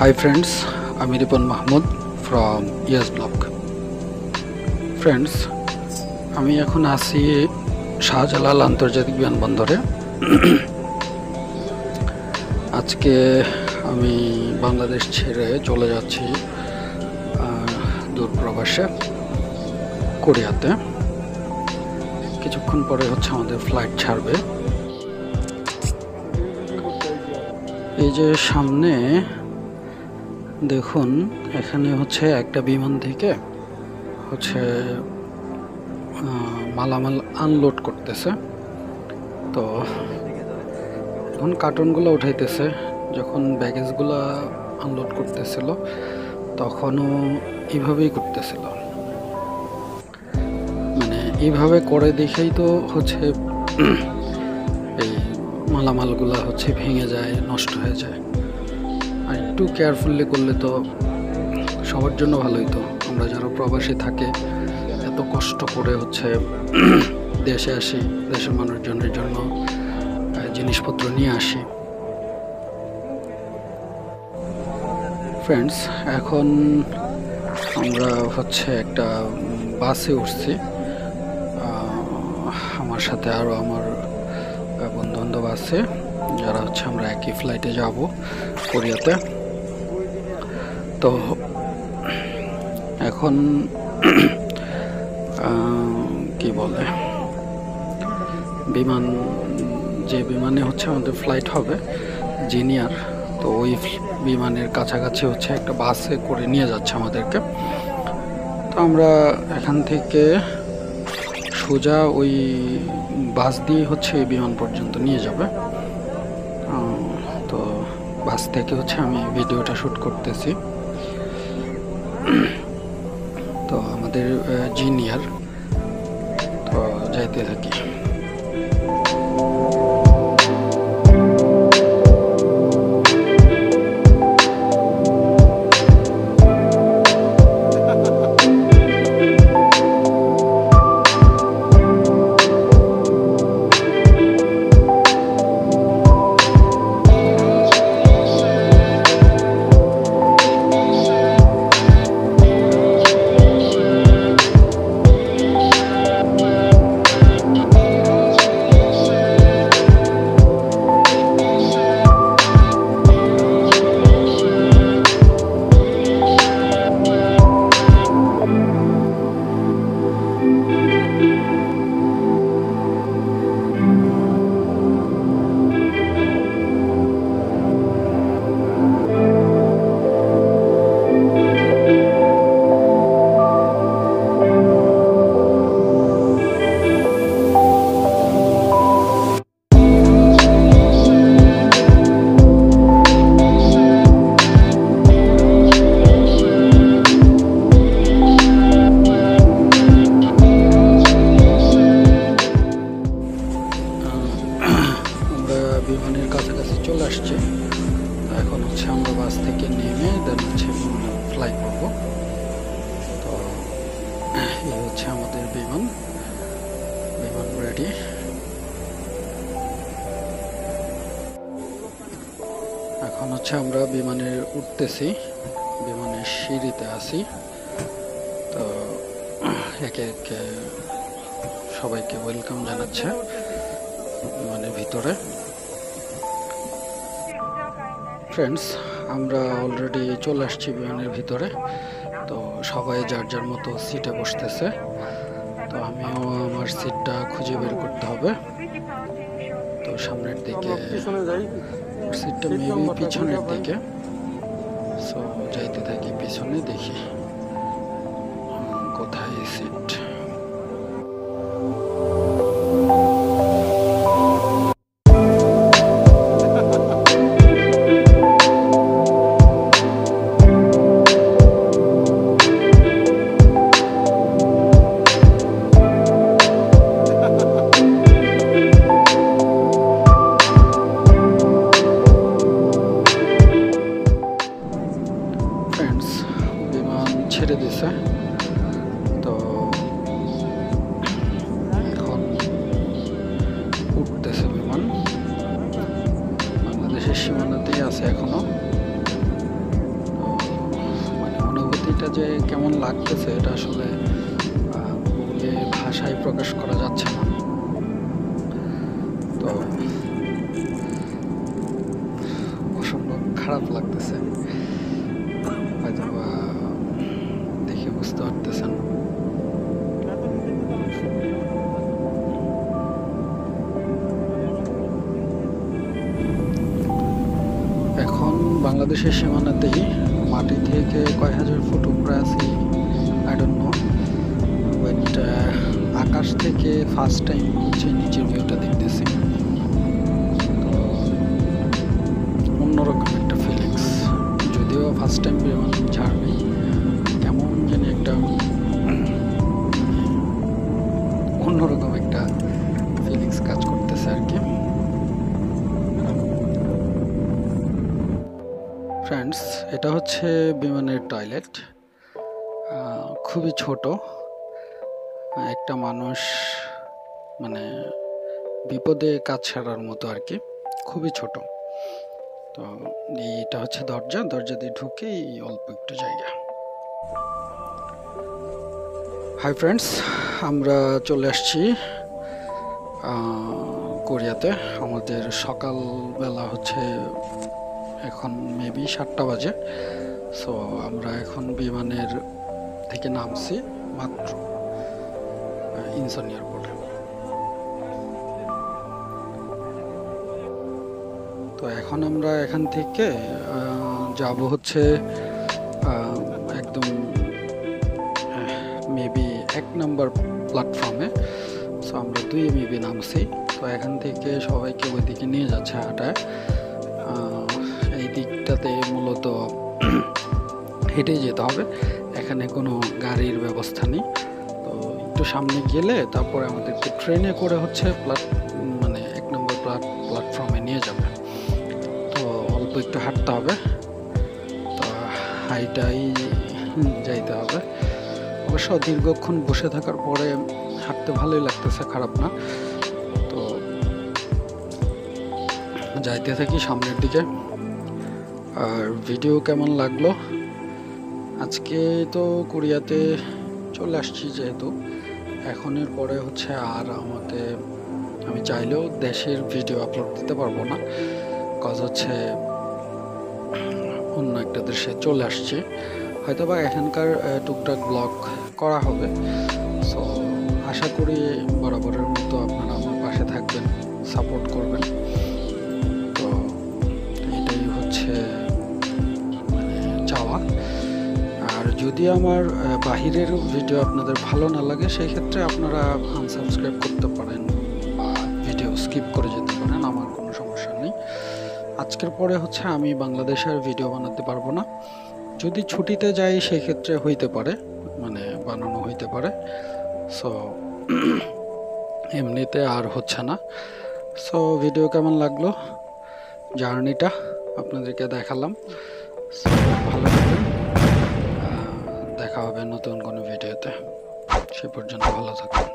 Hi friends, আমি Ripon Mahmud from US Blog. Friends, আমি এখন আছি শাহজালাল আন্তর্জাতিক বিমানবন্দরে। আজকে আমি বাংলাদেশ ছেড়ে চলে যাচ্ছি দূর প্রবাসে কোরিয়াতে। কিছুক্ষণ পরে হচ্ছে আমাদের ফ্লাইট ছাড়বে। এই যে সামনে দেখুন, এখানে হচ্ছে একটা বিমান থেকে হচ্ছে মালামাল আনলোড করতেছে। তো এখন কার্টুনগুলো উঠাইতেছে। যখন ব্যাগেজগুলো আনলোড করতেছিল তখনও এইভাবেই করতেছিল, মানে এইভাবে করে দেখেই তো হচ্ছে এই মালামালগুলো হচ্ছে ভেঙে যায়, নষ্ট হয়ে যায়। আর একটু কেয়ারফুলি করলে তো সবার জন্য ভালোই। তো আমরা যারা প্রবাসী থাকে এত কষ্ট করে হচ্ছে দেশে আসি, দেশের মানুষজনের জন্য জিনিসপত্র নিয়ে আসি। ফ্রেন্ডস, এখন আমরা হচ্ছে একটা বাসে উঠছি। আমার সাথে আরও আমার বন্ধু-বান্ধব আছে, যারা হচ্ছে আমরা একই ফ্লাইটে যাব কোরিয়াতে। তো এখন কি বলে, যে বিমানে হচ্ছে আমাদের ফ্লাইট হবে জিনিয়ার, তো ওই বিমানের কাছাকাছি হচ্ছে একটা বাসে করে নিয়ে যাচ্ছে আমাদেরকে। তো আমরা এখান থেকে সোজা ওই বাস দিয়ে হচ্ছে এই বিমান পর্যন্ত নিয়ে যাবে। তো বাস থেকে হচ্ছে আমি ভিডিওটা শ্যুট করতেছি। তো আমাদের জিনিয়ার, তো যাইতে থাকি। বিমানের কাছাকাছি চলে আসছে। এখন হচ্ছে আমরা বাস থেকে নেমে দেন হচ্ছে ফ্লাই করব। তো এই হচ্ছে আমাদের বিমান রেডি। এখন হচ্ছে আমরা বিমানে উঠতেছি, বিমানের সিঁড়িতে আছি। তো একে একে সবাইকে ওয়েলকাম জানাচ্ছে বিমানের ভিতরে। ফ্রেন্ডস, আমরা অলরেডি চলে আসছি বিমানের ভিতরে। তো সবাই যার যার মতো সিটে বসতেছে। তো আমিও আমার সিটটা খুঁজে বের করতে হবে। তো সামনের দিকে সিটটা মেবি পিছনের দিকে, সো যাইতে থাকি পিছনে, দেখি কোথায় সিট। ছেড়ে দিছে। তো এখন উঠতেছে বিমান, বাংলাদেশের সীমানাতেই আছে এখনো। ফিলিংসটা যে কেমন লাগতেছে এটা আসলে বলে ভাষায় প্রকাশ করা যাচ্ছে না। তো অসম্ভব খারাপ লাগতেছে, হয়তো দেখে বুঝতে পারতেছেন। এখন বাংলাদেশের সীমানাতেই মাটি থেকে কয় হাজার ফুট উপরে আছি, আই ডোন্ট নো, বাট আকাশ থেকে ফার্স্ট টাইম হচ্ছে নিচের ভিউটা দেখতেছি। তো অন্যরকম একটা ফিলিংস, যদিও ফার্স্ট টাইম বিমান ছাড়বি, কেমন জানি একটা অন্যরকম একটা ফিলিংস কাজ করতেছে আর কি। ফ্রেন্ডস, এটা হচ্ছে বিমানের টয়লেট, খুবই ছোট, একটা মানুষ মানে বিপদে কাজ ছাড়ার মতো আর কি, খুবই ছোট। তো এইটা হচ্ছে দরজা দিয়ে ঢুকে অল্প একটু জায়গা। হাই ফ্রেন্ডস, আমরা চলে আসছি কোরিয়াতে। আমাদের সকালবেলা হচ্ছে এখন মেবি 7টা বাজে। সো আমরা এখন বিমানের থেকে নামছি মাত্র ইনসন এয়ারপোর্টে। তো এখন আমরা এখান থেকে যাব হচ্ছে একদম মেবি 1 নম্বর প্ল্যাটফর্মে। সো আমরা 2 মেবি নামছি। তো এখান থেকে সবাইকে ওইদিকে নিয়ে যাচ্ছে হাঁটায়। এই দিকটাতে মূলত হেঁটে যেতে হবে, এখানে কোনো গাড়ির ব্যবস্থা নেই। তো একটু সামনে গেলে তারপরে আমাদেরকে ট্রেনে করে হচ্ছে 1 নম্বর প্ল্যাটফর্মে নিয়ে যাবে। তো অল্প একটু হাঁটতে হবে, তো হাইটাই যাইতে হবে। অবশ্য দীর্ঘক্ষণ বসে থাকার পরে হাঁটতে ভালোই লাগতেছে, খারাপ না। তো যাইতে থাকি সামনের দিকে। আর ভিডিও কেমন লাগলো, আজকে তো কোরিয়াতে চলে আসছি যেহেতু, এখনের পরে হচ্ছে আর আমি চাইলেও দেশের ভিডিও আপলোড দিতে পারবো না, কজ হচ্ছে অন্য একটা দেশে চলে আসছি। হয়তো বা এখানকার টুকটাক ব্লগ করা হবে। সো আশা করি বরাবরের মতো আপনারা আমার পাশে থাকবেন, সাপোর্ট করবেন। তো এটাই হচ্ছে চাওয়া। আর যদি আমার বাহিরের ভিডিও আপনাদের ভালো না লাগে, সেই ক্ষেত্রে আপনারা আনসাবস্ক্রাইব করতে পারেন বা ভিডিও স্কিপ করে যেতে পারেন, আমার কোনো সমস্যা নেই। আজকের পরে হচ্ছে আমি বাংলাদেশের ভিডিও বানাতে পারবো না। যদি ছুটিতে যাই সেই ক্ষেত্রে হইতে পারে, বানানো হইতে পারে। সো এমনিতে আর হচ্ছে না। সো ভিডিও কেমন লাগলো, জার্নিটা আপনাদেরকে দেখালাম। ভালো থাকবেন, দেখা হবে নতুন কোনো ভিডিওতে। সে পর্যন্ত ভালো থাকুন।